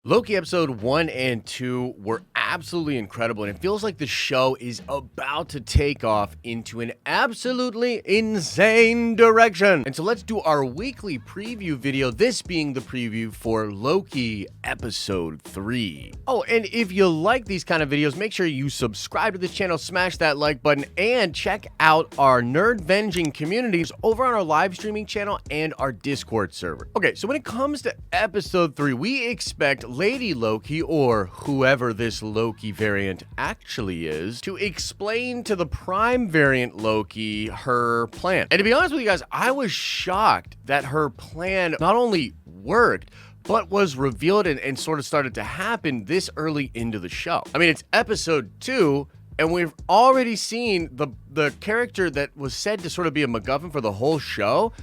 Loki episode 1 and 2 were absolutely incredible, and it feels like the show is about to take off into an absolutely insane direction. And so let's do our weekly preview video, this being the preview for Loki episode 3. Oh, and if you like these kind of videos, make sure you subscribe to this channel, smash that like button, and check out our nerd-venging communities over on our live streaming channel and our Discord server. Okay, so when it comes to episode 3, we expect Lady Loki, or whoever this Loki variant actually is, to explain to the Prime variant Loki her plan. And to be honest with you guys, I was shocked that her plan not only worked, but was revealed and sort of started to happen this early into the show. I mean, it's episode 2, and we've already seen the character that was said to sort of be a MacGuffin for the whole show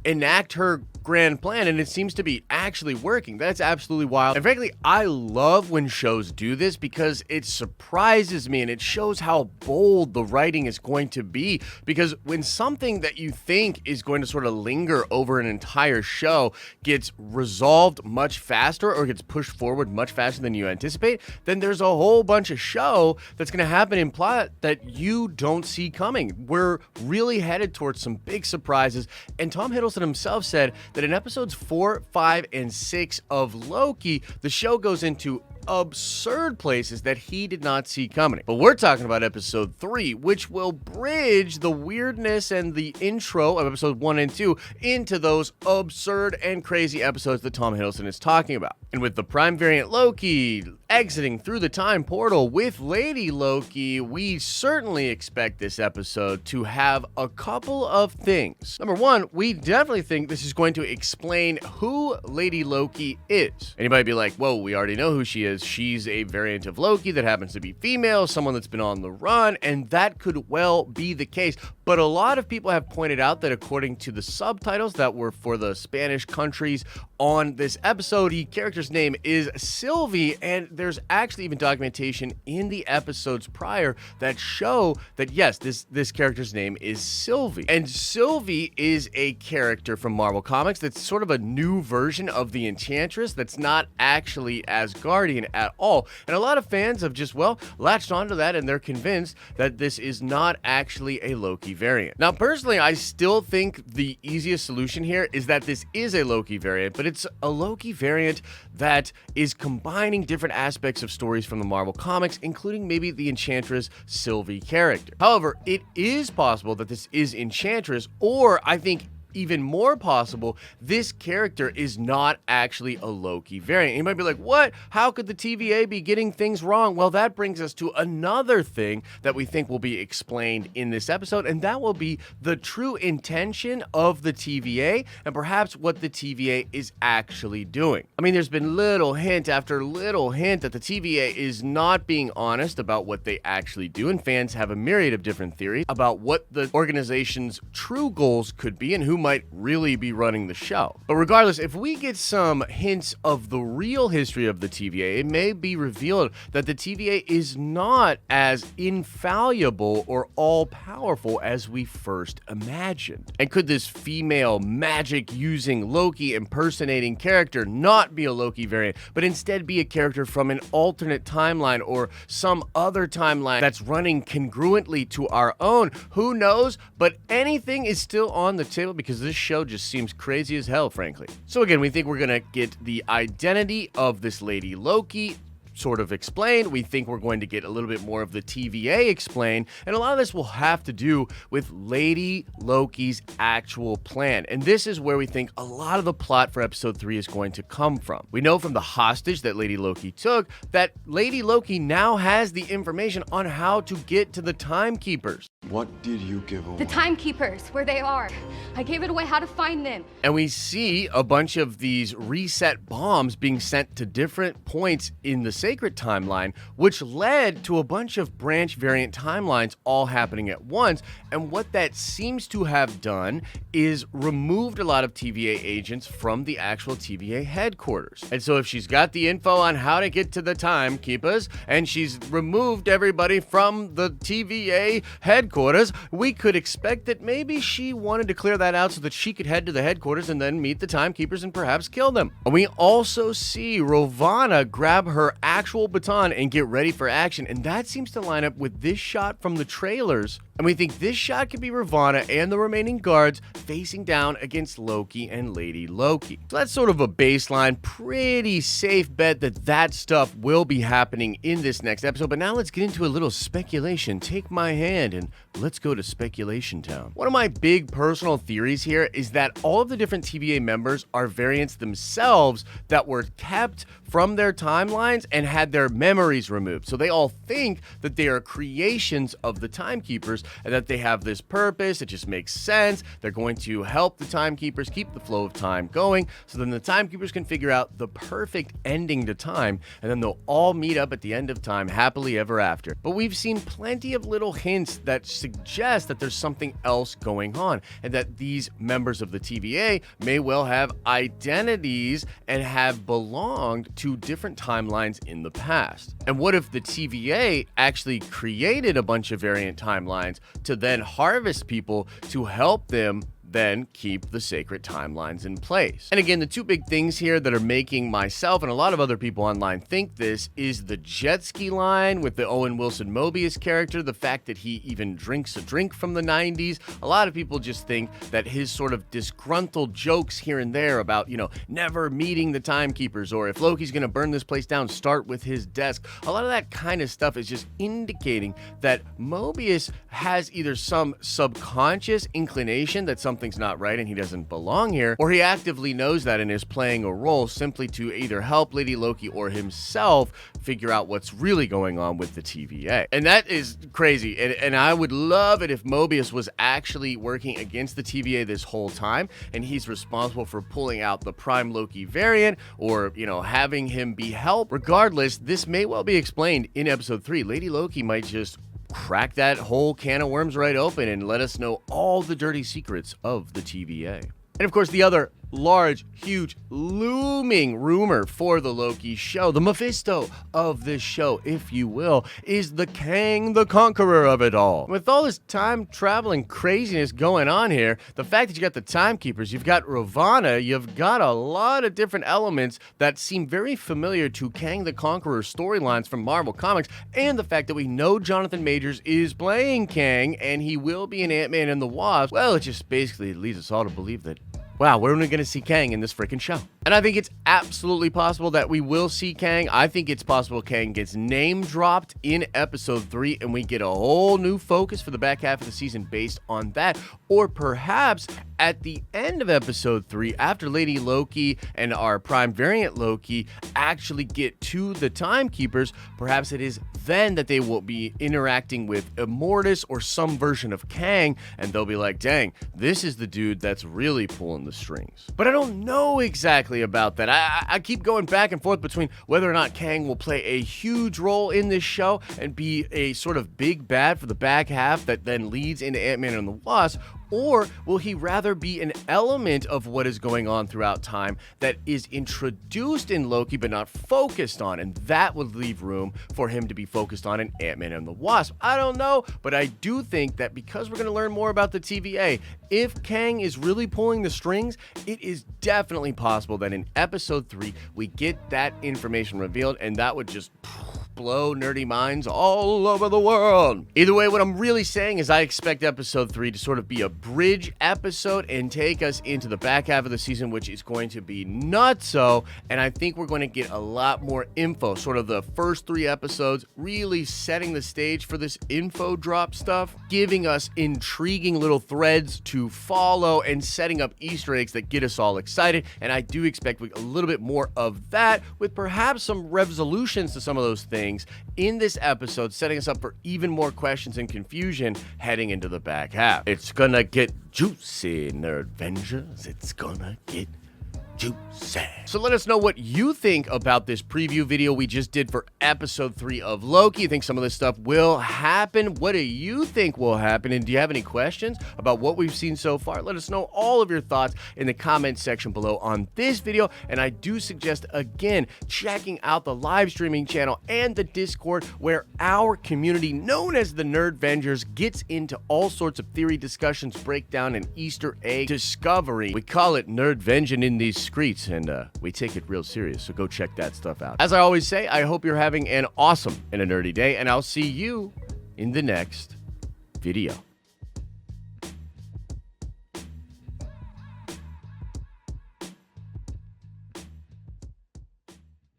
enact her grand plan, and it seems to be actually working. That's absolutely wild. And frankly, I love when shows do this because it surprises me and it shows how bold the writing is going to be, because when something that you think is going to sort of linger over an entire show gets resolved much faster or gets pushed forward much faster than you anticipate, then there's a whole bunch of show that's going to happen in plot that you don't see coming. We're really headed towards some big surprises, and Tom Hiddleston himself said that in episodes 4, 5, and 6 of Loki, the show goes into absurd places that he did not see coming. But we're talking about episode 3, which will bridge the weirdness and the intro of episode 1 and 2 into those absurd and crazy episodes that Tom Hiddleston is talking about. And with the Prime variant Loki exiting through the time portal with Lady Loki, we certainly expect this episode to have a couple of things. Number one, we definitely think this is going to explain who Lady Loki is. And you might be like, whoa, we already know who she is. She's a variant of Loki that happens to be female, someone that's been on the run, and that could well be the case. But a lot of people have pointed out that according to the subtitles that were for the Spanish countries on this episode, the character's name is Sylvie, and there's actually even documentation in the episodes prior that show that yes, this character's name is Sylvie. And Sylvie is a character from Marvel Comics that's sort of a new version of the Enchantress that's not actually Asgardian at all. And a lot of fans have just, well, latched onto that, and they're convinced that this is not actually a Loki variant. Now, personally, I still think the easiest solution here is that this is a Loki variant, but it's a Loki variant that is combining different aspects of stories from the Marvel Comics, including maybe the Enchantress Sylvie character. However, it is possible that this is Enchantress, or I think even more possible, this character is not actually a Loki variant. You might be like, what? How could the TVA be getting things wrong? Well, that brings us to another thing that we think will be explained in this episode, and that will be the true intention of the TVA and perhaps what the TVA is actually doing. I mean, there's been little hint after little hint that the TVA is not being honest about what they actually do, and fans have a myriad of different theories about what the organization's true goals could be and who might really be running the show. But regardless, if we get some hints of the real history of the TVA, it may be revealed that the TVA is not as infallible or all-powerful as we first imagined. And could this female magic-using Loki impersonating character not be a Loki variant, but instead be a character from an alternate timeline or some other timeline that's running congruently to our own? Who knows? But anything is still on the table because this show just seems crazy as hell, frankly. So again, we think we're gonna get the identity of this Lady Loki sort of explained. We think we're going to get a little bit more of the TVA explained, and a lot of this will have to do with Lady Loki's actual plan. And this is where we think a lot of the plot for episode 3 is going to come from. We know from the hostage that Lady Loki took that Lady Loki now has the information on how to get to the Timekeepers. What did you give away? The Timekeepers, where they are. I gave it away how to find them. And we see a bunch of these reset bombs being sent to different points in the sacred timeline, which led to a bunch of branch variant timelines all happening at once. And what that seems to have done is removed a lot of TVA agents from the actual TVA headquarters. And so if she's got the info on how to get to the Timekeepers, and she's removed everybody from the TVA headquarters, headquarters, we could expect that maybe she wanted to clear that out so that she could head to the headquarters and then meet the timekeepers and perhaps kill them. And we also see Ravonna grab her actual baton and get ready for action, and that seems to line up with this shot from the trailers. And we think this shot could be Ravonna and the remaining guards facing down against Loki and Lady Loki. So that's sort of a baseline, pretty safe bet that that stuff will be happening in this next episode. But now let's get into a little speculation. Take my hand and let's go to Speculation Town. One of my big personal theories here is that all of the different TVA members are variants themselves that were kept from their timelines and had their memories removed. So they all think that they are creations of the timekeepers and that they have this purpose. It just makes sense. They're going to help the timekeepers keep the flow of time going, so then the timekeepers can figure out the perfect ending to time, and then they'll all meet up at the end of time happily ever after. But we've seen plenty of little hints that suggest that there's something else going on, and that these members of the TVA may well have identities and have belonged to different timelines in the past. And what if the TVA actually created a bunch of variant timelines to then harvest people to help them then keep the sacred timelines in place? And again, the two big things here that are making myself and a lot of other people online think this is the jet ski line with the Owen Wilson Mobius character, the fact that he even drinks a drink from the 90s. A lot of people just think that his sort of disgruntled jokes here and there about, never meeting the timekeepers, or if Loki's gonna burn this place down, start with his desk. A lot of that kind of stuff is just indicating that Mobius has either some subconscious inclination that something's not right and he doesn't belong here, or he actively knows that and is playing a role simply to either help Lady Loki or himself figure out what's really going on with the TVA. And that is crazy. And I would love it if Mobius was actually working against the TVA this whole time, and he's responsible for pulling out the Prime Loki variant, or, having him be helped. Regardless, this may well be explained in episode 3. Lady Loki might just crack that whole can of worms right open and let us know all the dirty secrets of the TVA. And of course, the other large, huge, looming rumor for the Loki show, the Mephisto of this show, if you will, is the Kang, the conqueror of it all. With all this time-traveling craziness going on here, the fact that you got the timekeepers, you've got Ravonna, you've got a lot of different elements that seem very familiar to Kang the Conqueror storylines from Marvel Comics, and the fact that we know Jonathan Majors is playing Kang, and he will be in Ant-Man and the Wasp. Well, it just basically leads us all to believe that, wow, we're only going to see Kang in this freaking show. And I think it's absolutely possible that we will see Kang. I think it's possible Kang gets name dropped in episode 3 and we get a whole new focus for the back half of the season based on that. Or perhaps at the end of episode 3, after Lady Loki and our Prime Variant Loki actually get to the Timekeepers, perhaps it is then that they will be interacting with Immortus or some version of Kang, and they'll be like, dang, this is the dude that's really pulling the strings. But I don't know exactly about that. I keep going back and forth between whether or not Kang will play a huge role in this show and be a sort of big bad for the back half that then leads into Ant-Man and the Wasp, or will he rather be an element of what is going on throughout time that is introduced in Loki but not focused on, and that would leave room for him to be focused on in Ant-Man and the Wasp? I don't know, but I do think that because we're going to learn more about the TVA, if Kang is really pulling the strings, it is definitely possible that in episode 3 we get that information revealed, and that would just blow nerdy minds all over the world. Either way, what I'm really saying is I expect episode 3 to sort of be a bridge episode and take us into the back half of the season, which is going to be nutso, and I think we're going to get a lot more info. Sort of the first 3 episodes really setting the stage for this info drop stuff, giving us intriguing little threads to follow and setting up Easter eggs that get us all excited, and I do expect a little bit more of that, with perhaps some resolutions to some of those things in this episode, setting us up for even more questions and confusion heading into the back half. It's gonna get juicy, Nerdvengers. It's gonna get juicy. So let us know what you think about this preview video we just did for episode 3 of Loki. You think some of this stuff will happen? What do you think will happen? And do you have any questions about what we've seen so far? Let us know all of your thoughts in the comment section below on this video. And I do suggest, again, checking out the live streaming channel and the Discord, where our community, known as the Nerdvengers, gets into all sorts of theory discussions, breakdown, and Easter egg discovery. We call it Nerdvenging in these streets, and we take it real serious, so go check that stuff out. As I always say, I hope you're having an awesome and a nerdy day, and I'll see you in the next video.